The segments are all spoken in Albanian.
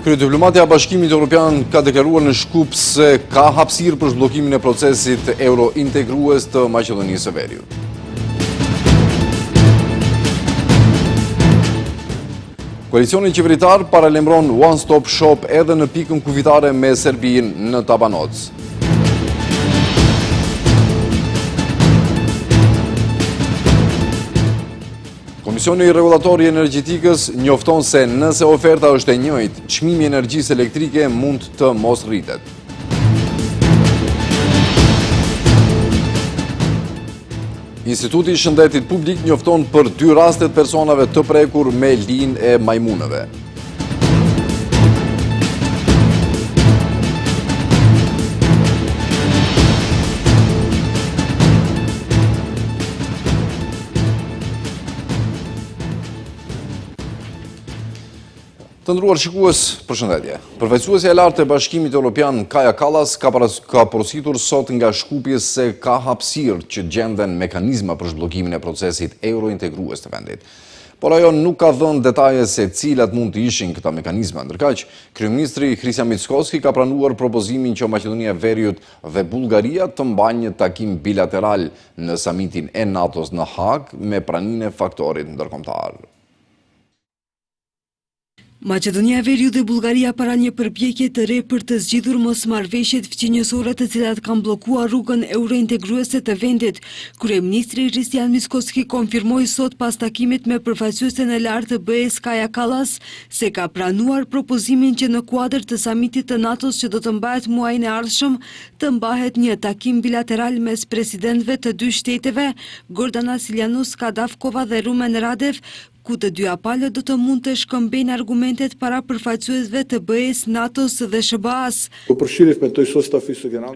Kryediplomatja e Bashkimit Evropian ka deklaruar në Shkup se ka hapësirë për zhbllokimin e procesit euro-integrues të Maqedonisë së Veriut. Koalicioni qeveritar paralajmëron One Stop Shop edhe në pikën kufitare me Serbinë në Tabanoc. Komisioni Regulator i Energjetikës njofton se nëse oferta është e njëjtë, çmimi i energjisë elektrike mund të mos rritet. Instituti i Shëndetit Publik njofton për 2 rastet personave të prekur me linë e majmunëve. Të nderuar shikues, përshëndetje. Përfaqësuesja e lartë e Bashkimit Evropian Kaja Kallas ka porositur sot nga Shkupi se ka hapësirë që gjenden mekanizma për zhbllokimin e procesit euro-integrues të vendit. Por ajo nuk ka dhënë detaje se cilat mund të ishin këta mekanizma. Ndërkaq, kryeministri Hristijan Mickoski ka pranuar propozimin që Maqedonia e Veriut dhe Bullgaria të mbajnë një takim bilateral në samitin e NATO-s në Hag me praninë e faktorit ndërkombëtar. Maqedonia e Veriut dhe Bullgaria para një përpjekje të re për të zgjidhur mosmarrëveshjet fqinjësore të cilat kanë bllokuar rrugën euro-integruese të vendit. Kryeministri Hristijan Mickoski konfirmoi sot pas takimit me përfaqësuesen e lartë të BE-s Kaja Kallas se ka pranuar propozimin që në kuadër të samitit të NATO-s që do të mbahet muajin e ardhshëm të mbahet një takim bilateral mes presidentëve të 2 shteteve, Gordana Siljanus Kadafkova dhe Rumen Radev, ku të 2 palët do të mund të shkëmbejnë argumentet para përfaqësuesve të BE-s, NATO-s dhe SBA-s.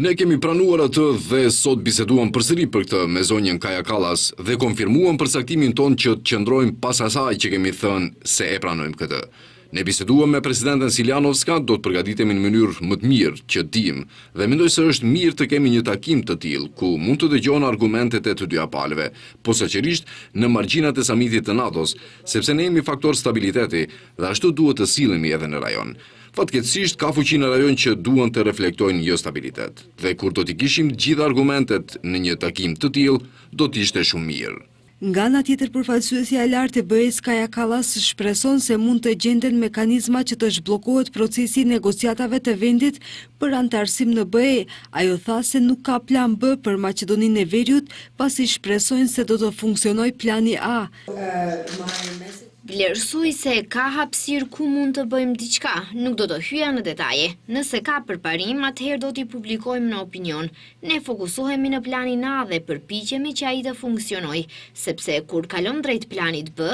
Ne kemi pranuar atë dhe sot biseduam përsëri për këtë me zonjën Kaja Kallas dhe konfirmuam përcaktimin ton që të qëndrojmë pas asaj që kemi thënë se e pranojmë këtë. Ne biseduam me presidenten Siljanovska, do të përgatitemi në mënyrë më të mirë që dim dhe mendoj se është mirë të kemi një takim të tillë ku mund të dëgjojnë argumentet e të 2 palëve, posaçërisht në margjinat e samitit të NATO-s, sepse ne jemi faktor stabiliteti dhe ashtu duhet të sillemi edhe në rajon. Fatkeqësisht ka fuqi në rajon që duan të reflektojnë jo stabilitet. Dhe kur do t'i kishim gjithë argumentet në një takim të tillë, do të ishte shumë mirë. Nga ana tjetër, përfaqësuesja e lartë e BE-s Kaja Kallas shpreson se mund të gjenden mekanizma që të zhbllokohet procesi i negociatave të vendit për antarësim në BE. Ajo tha se nuk ka plan B për Maqedoninë e Veriut, pasi shpresojnë se do të funksionojë plani A. Vlerësoj se ka hapësirë ku mund të bëjmë diçka, nuk do të hyja në detaje. Nëse ka përparim, atëherë do t'i publikojmë në opinion. Ne fokusohemi në planin A dhe përpiqemi që ai të funksionojë, sepse kur kalon drejt planit B,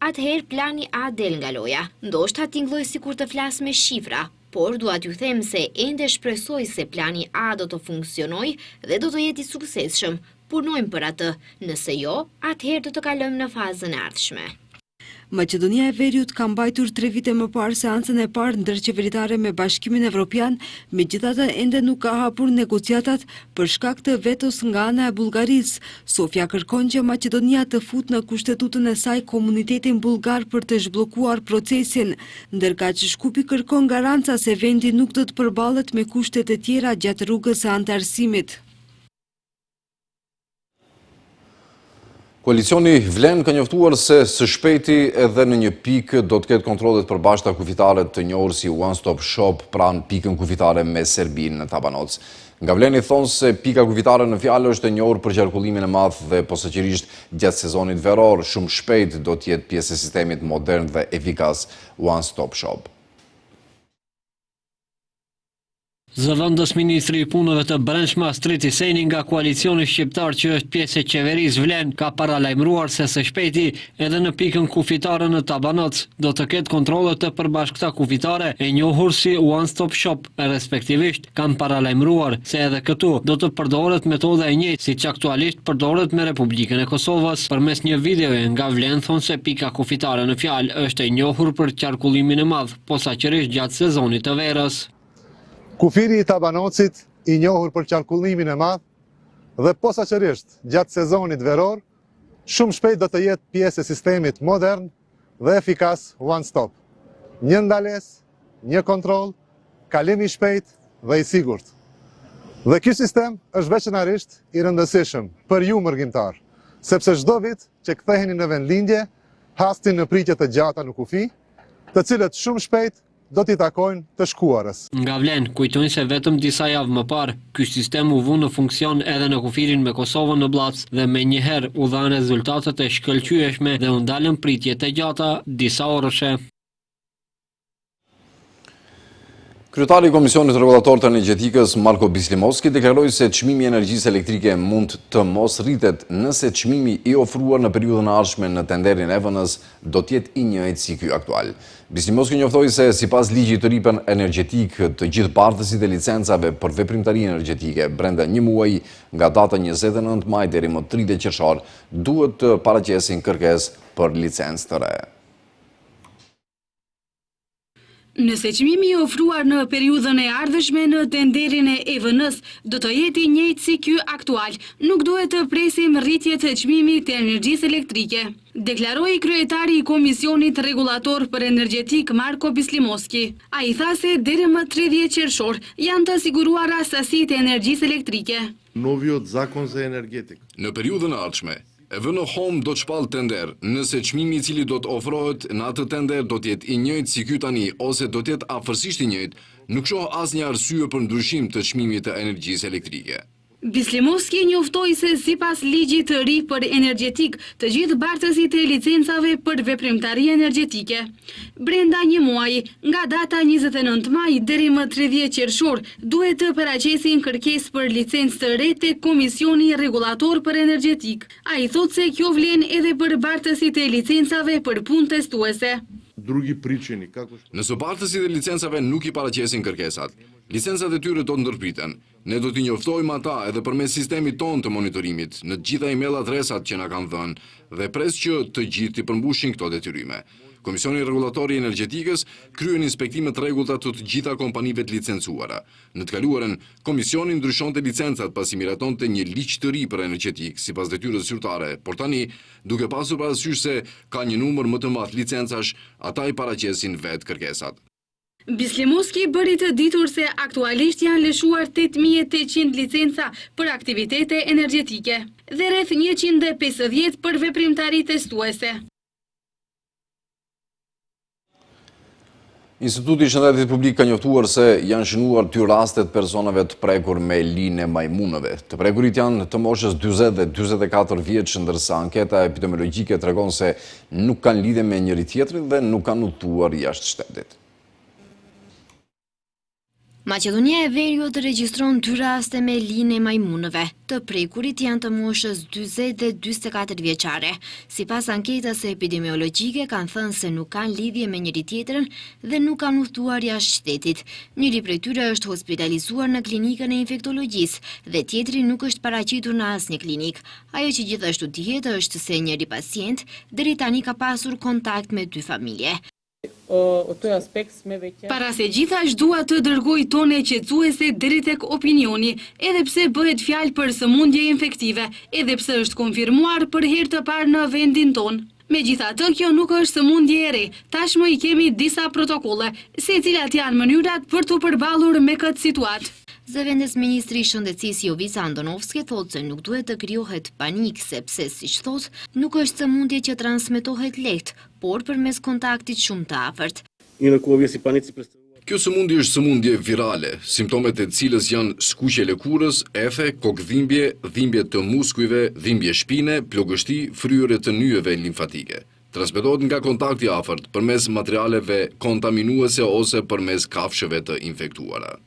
atëherë plani A del nga loja. Ndoshta tingëlloj sikur të flas me shifra, por dua t'ju them se ende shpresoj se plani A do të funksionojë dhe do të jetë i suksesshëm. Punojmë për atë. Nëse jo, atëherë do të kalojmë në fazën e ardhshme. Maqedonia e Veriut ka mbajtur 3 vite më parë seancën e parë ndërqeveritare me Bashkimin Evropian, megjithatë ende nuk ka hapur negociatat për shkak të vetos nga ana e Bullgarisë. Sofia kërkon që Maqedonia të futë në kushtetutën e saj komunitetin bullgar për të zhbllokuar procesin, ndërkaq Shkupi kërkon garanca se vendi nuk do të përballet me kushtet e tjera gjatë rrugës së antarësimit. Koalicioni Vlen ka njoftuar se së shpejti edhe në një pikë do të ketë kontrollet përbashkëta kufitare të njohur si One Stop Shop pranë pikën kufitare me Serbinë në Tabanoc. Nga Vleni thonë se pika kufitare në fjalë është e njohur për qarkullimin e madh dhe posaçërisht gjatë sezonit veror shumë shpejt do të jetë pjesë e sistemit modern dhe efikas One Stop Shop. Zëvendës ministri i punëve të brendshme Striti Seni nga koalicioni shqiptar që është pjesë e qeverisë Vlen ka paralajmëruar se së shpejti edhe në pikën kufitare në Tabanoc do të ketë kontrolle të përbashkëta kufitare e njohur si One Stop Shop, respektivisht kanë paralajmëruar se edhe këtu do të përdoret metoda e njëjtë siç aktualisht përdoret me Republikën e Kosovës. Përmes një videoje nga Vlen thonë se pika kufitare në fjalë është e njohur për qarkullimin e madh, posaçërisht gjatë sezonit të verës. Kufiri i Tabanocit i njohur për qarkullimin e madh dhe posaçërisht gjatë sezonit veror, shumë shpejt do të jetë pjesë e sistemit modern dhe efikas One Stop. Një ndales, një kontroll, kalim i shpejt dhe i sigurt. Dhe ky sistem është veçanërisht i rëndësishëm për ju mërgjimtar, sepse çdo vit që ktheheni në vendlindje, hastin në pritje të gjata në kufi, të cilët shumë shpejt do t'i takojnë të shkuarës. Nga Vlen, kujtojnë se vetëm disa javë më parë, ky sistem u vu në funksion edhe në kufirin me Kosovën në Blac dhe me njëherë u dhanë rezultatet e shkëlqyeshme dhe u ndalën pritje të gjata disa orëshe. Kryetari i Komisionit Rregullator të Energjetikës, Marko Bislimovski, deklaroi se çmimi i energjisë elektrike mund të mos rritet nëse çmimi i ofruar në periudhën e ardhshme në tenderin e EVN-s do të jetë i njëjtë si ky aktual. Bislimovski njoftoi se sipas ligjit të ri energjetik, të gjithë bartësit e licencave për veprimtari energjetike brenda një muaji nga data 29 maj deri më 30 qershor duhet të paraqesin kërkesë për licencë të re. Nëse çmimi i ofruar në periudhën e ardhshme në tenderin e EVN-s do të jetë i njëjtë si ky aktual, nuk duhet të presim rritje të çmimit të energjisë elektrike, deklaroi kryetari i Komisionit Rregullator për Energjetik Marko Bislimovski. Ai tha se deri më 30 qershor janë të siguruara sasitë e energjisë elektrike. Noviot zakon za energetik. Në periudhën e ardhshme, EVN Home do të shpall tender, nëse çmimi i cili do të ofrohet në atë tender do të jetë i njëjtë si ky tani ose do të jetë afërsisht i njëjtë, nuk shoh asnjë arsye për ndryshim të çmimit të energjisë elektrike. Bislimovski njoftoi se sipas ligjit të ri për energjetik, të gjithë bartësit e licencave për veprimtari energjetike, brenda një muaji, nga data 29 maj deri më 30 qershor, duhet të paraqesin kërkesë për licencë të re tek Komisioni Rregullator për Energjetik. Ai thotë se kjo vlen edhe për bartësit e licencave për punë testuese. Drugi причини, како што Nëse bartësit e licencave nuk i paraqesin kërkesat, licencat e tyre do të ndërpriten. Ne do t'i njoftojmë ata edhe përmes sistemit ton të monitorimit në të gjitha email adresat që na kanë dhënë dhe pres që të gjithë t'i përmbushin këto detyrime. Komisioni Rregullator i Energjetikës kryen inspektime të rregullta të gjitha kompanive të licencuara. Në të kaluarën, komisioni ndryshonte licencat pasi miratonte një ligj të ri për energjetik sipas detyrës zyrtare, por tani, duke pasur parasysh se ka një numër më të madh licencash, ata i paraqesin vetë kërkesat. Bislimovski bëri të ditur se aktualisht janë lëshuar 8.800 licenca për aktivitete energjetike dhe rreth 150 për veprimtari testuese. Instituti i Shëndetit Publik ka njoftuar se janë shënuar 2 rastet personave të prekur me linë e majmunëve. Të prekurit janë të moshës 40 dhe 44 vjeç, ndërsa anketa epidemiologjike tregon se nuk kanë lidhje me njëri tjetrin dhe nuk kanë udhëtuar jashtë shtetit. Maqedonia e Veriut regjistron 2 raste me linë e majmunëve. Të prekurit janë të moshës 40 dhe 44 vjeçare. Sipas anketës epidemiologjike kanë thënë se nuk kanë lidhje me njëri tjetrën dhe nuk kanë udhëtuar jashtë shtetit. Njëri prej tyre është hospitalizuar në klinikën e infektologjisë dhe tjetri nuk është paraqitur në asnjë klinik. Ajo që gjithashtu dihet është se njëri pacient deri tani ka pasur kontakt me 2 familje. Para se gjithashtu dua të dërgoj tone qetësuese deri tek opinioni, edhe pse bëhet fjalë për sëmundje infektive, edhe pse është konfirmuar për herë të parë në vendin ton. Megjithatë, kjo nuk është sëmundje e re. Tashmë i kemi disa protokolle, secilat janë mënyrat për të përballur me këtë situatë. Zëvendës Ministri i Shëndetësisë Jovica Andonovski thotë se nuk duhet të krijohet panik sepse, siç thotë, nuk është sëmundje që transmetohet lehtë, por përmes kontaktit shumë të afërt. Kjo sëmundje është sëmundje virale, simptomet e cilës janë skuqje lëkurës, efe, kokëdhimbje, dhimbje të muskujve, dhimbje shpine, plogështi, fryerje të nyjeve limfatike. Transmetohet nga kontakti afërt përmes materialeve kontaminuese ose përmes kafshëve të infektuara.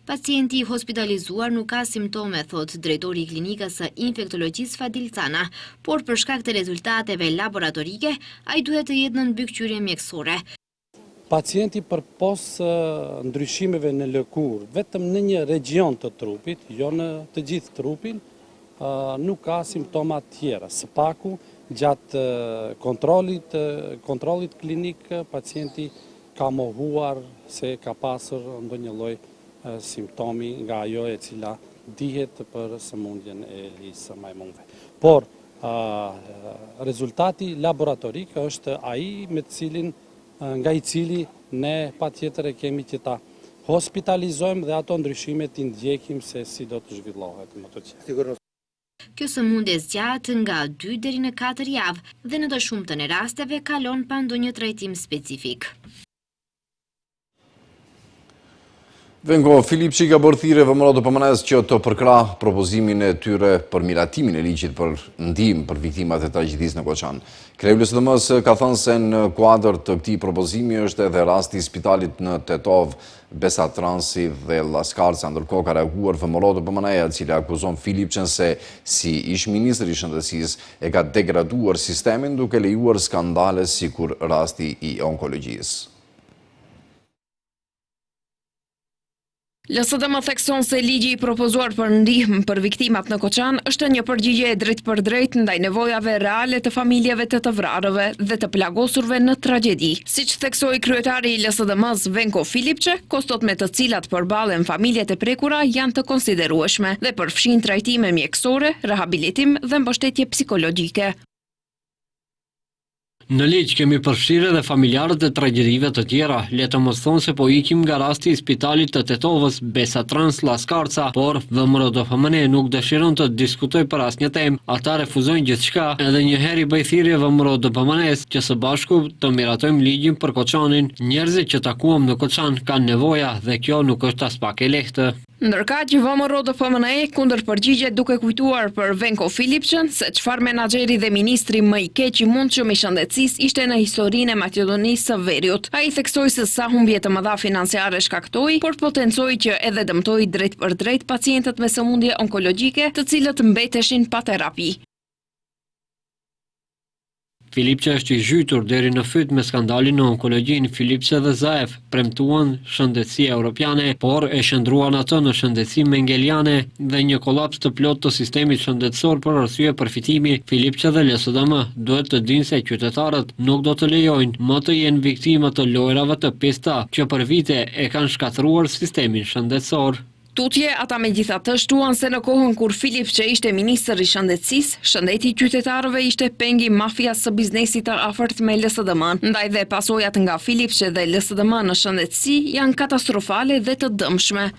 Pacienti i hospitalizuar nuk ka simptome, thot drejtori i klinikës së infektologjisë Fadil Cana, por për shkak të rezultateve laboratorike, ai duhet të jetë në mbikëqyrje mjekësore. Pacienti përpos ndryshimeve në lëkurë, vetëm në një region të trupit, jo në të gjithë trupin, nuk ka simptoma tjera. Së paku, gjatë kontrollit klinik, pacienti ka mohuar se ka pasur ndonjë lloj simptomi nga ajo e cila dihet për sëmundjen e lisë së majmunëve. Por, rezultati laboratorik është ai me të cilin nga i cili ne patjetër e kemi që ta hospitalizojmë dhe ato ndryshimet t'i ndjekim se si do të zhvillohet në të qenë. Kjo sëmundje zgjat nga 2 deri në 4 javë dhe në të shumtën e rasteve kalon pa ndonjë trajtim specifik. Venko Filipçi ka bërë thirrje vëmërat PMN-s që të përkrah propozimin e tyre për miratimin e ligjit për ndihmë për viktimat e tragjedisë në Koçan. Kreu i LSDM-s ka thënë se në kuadër të këtij propozimi është edhe rasti i spitalit në Tetov, Besatransi dhe Laskarca, ndërkohë ka reaguar vëmërat PMN-ja, e cila akuzon Filipçin se si ish-ministër i shëndetësisë e ka degraduar sistemin duke lejuar skandale sikur rasti i onkologjisë. LSDM thekson se ligji i propozuar për ndihmë për viktimat në Koçan është një përgjigje e drejt për drejt ndaj nevojave reale të familjeve të vrarëve dhe të plagosurve në tragjedi. Siç theksoi kryetari i LSDM-s Venko Filipçi, kostot me të cilat përballen familjet e prekura janë të konsiderueshme dhe përfshin trajtime mjekësore, rehabilitim dhe mbështetje psikologjike. Në ligj kemi përfshirë edhe familjarët e tragjedive të tjera, le të mos thonë se po ikim nga rasti i spitalit të Tetovës, Besatrans, Laskarca, por VMRO-DPMN nuk dëshiron të diskutoj për asnjë temë, ata refuzojnë gjithçka, edhe një herë i bëj thirrje VMRO-DPMN-s që së bashku të miratojmë ligjin për Koçanin. Njerëzit që takuam në Koçan kanë nevoja dhe kjo nuk është as pak e lehtë. Ndërkaq, VMRO-DPMN kundër përgjigjet duke kujtuar për Venko Filipçin se çfarë menaxheri dhe ministri më i keq i mundshëm i shëndetësisë ishte në historinë e Maqedonisë së Veriut. Ai theksoi se sa humbje të mëdha financiare shkaktoi, por potencoi që edhe dëmtoi drejt për drejt pacientët me sëmundje onkologjike, të cilët mbeteshin pa terapi. Filipçi është i zhytur deri në fyt me skandalin në onkologjinë. Filipçi dhe Zaev premtuan shëndetësi europiane, por e shndruan atë në shëndetësi mengeliane dhe një kollaps të plot të sistemit shëndetësor për arsye përfitimi. Filipçi dhe LSDM duhet të dinë se qytetarët nuk do të lejojnë më të jenë viktima të lojrave të pista që për vite e kanë shkatëruar sistemin shëndetësor. Tutje, ata megjithatë shtuan se në kohën kur Filipçi ishte ministër i shëndetësisë, shëndeti i qytetarëve ishte pengi mafias së biznesit të afërt me LSDM-n. Ndaj dhe pasojat nga Filipçi dhe LSDM në shëndetësi janë katastrofale dhe të dëmshme.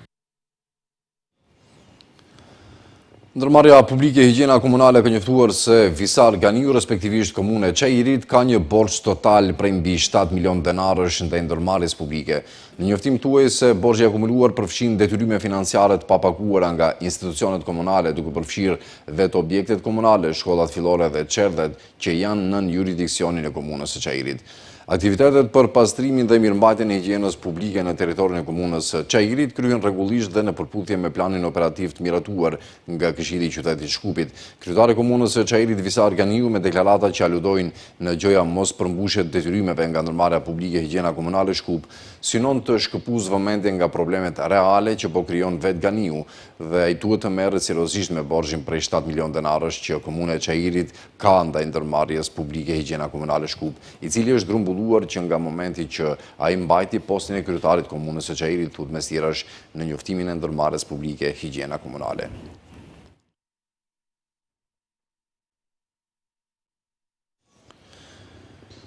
Ndërmarrja publike e higjiena komunale ka njoftuar se Visar Ganiu, respektivisht komune e Çajirit, ka një borxh total prej mbi 7 milion denarësh ndaj ndërmarrjes publike. Në njoftim thuaj se borxhi akumuluar përfshin detyrime financiare të papaguara nga institucionet komunale, duke përfshirë vetë objektet komunale, shkollat fillore dhe çerdhet që janë nën jurisdiksionin e komunës së Çajirit. Aktivitetet për pastrimin dhe mirëmbajtjen e higjienës publike në territorin e komunës së Çajirit kryen rregullisht dhe në përputhje me planin operativ të miratuar nga Këshilli i Qytetit Shkupit. Kryetari i komunës së Çajirit Visar Ganiu, me deklarata që aludojnë në gjoja mos përmbushje të detyrimeve nga ndërmarrja publike e higjiena komunale Shkup, synon të shkëpuz vëmendjen nga problemet reale që po krijon vet Ganiu dhe ai duhet të merret seriozisht me borxhin prej 7 milion denarësh që komuna e Çajirit ka ndaj ndërmarrjes publike e higjiena komunale Shkup, i cili është grumbulluar që nga momenti që ai mbajti postin e kryetarit komunës së Çajirit, thot mes tjerash, në njoftimin e ndërmarrjes publike higjiena komunale.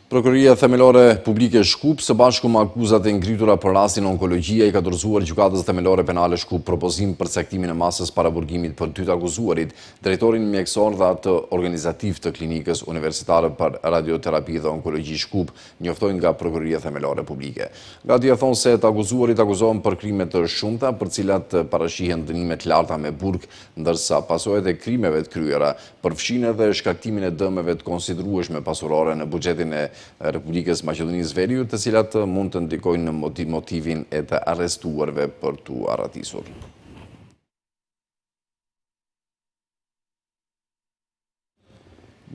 Prokuroria Themelore Publike Shkup, së bashku me akuzat e ngritura për rastin onkologjia, i ka dorëzuar Gjykatës Themelore Penale Shkup propozim për caktimin e masës paraburgimit për 2 të akuzuarit, drejtorin mjekësor dhe atë organizativ të klinikës universitare për radioterapi dhe onkologji Shkup, njoftojnë nga Prokuroria Themelore Publike. Gati e thonë se të akuzuarit akuzohen për krime të shumta, për cilat parashihen dënime të larta me burg, ndërsa pasojat e krimeve të kryera përfshin edhe shkaktimin e dëmeve të konsiderueshme pasurore në buxhetin e Republikës Maqedonisë Veriut, të cilat mund të ndikojnë në motivin e të arrestuarve për t'u arratisur.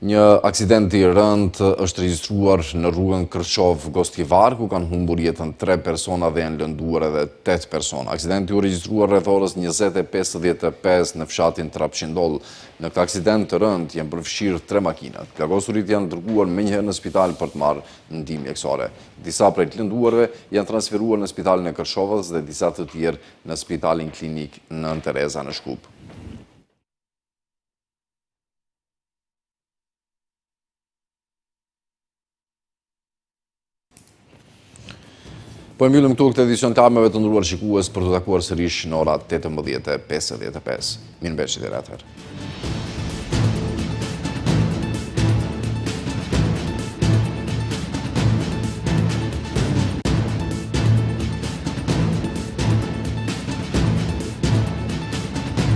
Një aksident i rënd është regjistruar në rrugën Kërçov-Gostivar, ku kanë humbur jetën 3 persona dhe janë lënduar edhe 8 persona. Aksidenti u regjistruar rreth orës 20:55 në fshatin Trapçindoll. Në këtë aksident të rënd janë përfshirë 3 makinat. Plagosurit janë dërguar menjëherë në spital për të marrë ndihmë mjekësore. Disa prej të lënduarve janë transferuar në spitalin e Kërçovës dhe disa të tjerë në spitalin klinik Nën Tereza në Shkup. Po e mbyllim këtu këtë edicion të armëve të ndëruar shikues për të takuar sërish në orat 18:55. Mirëmbëngjes deri atëherë.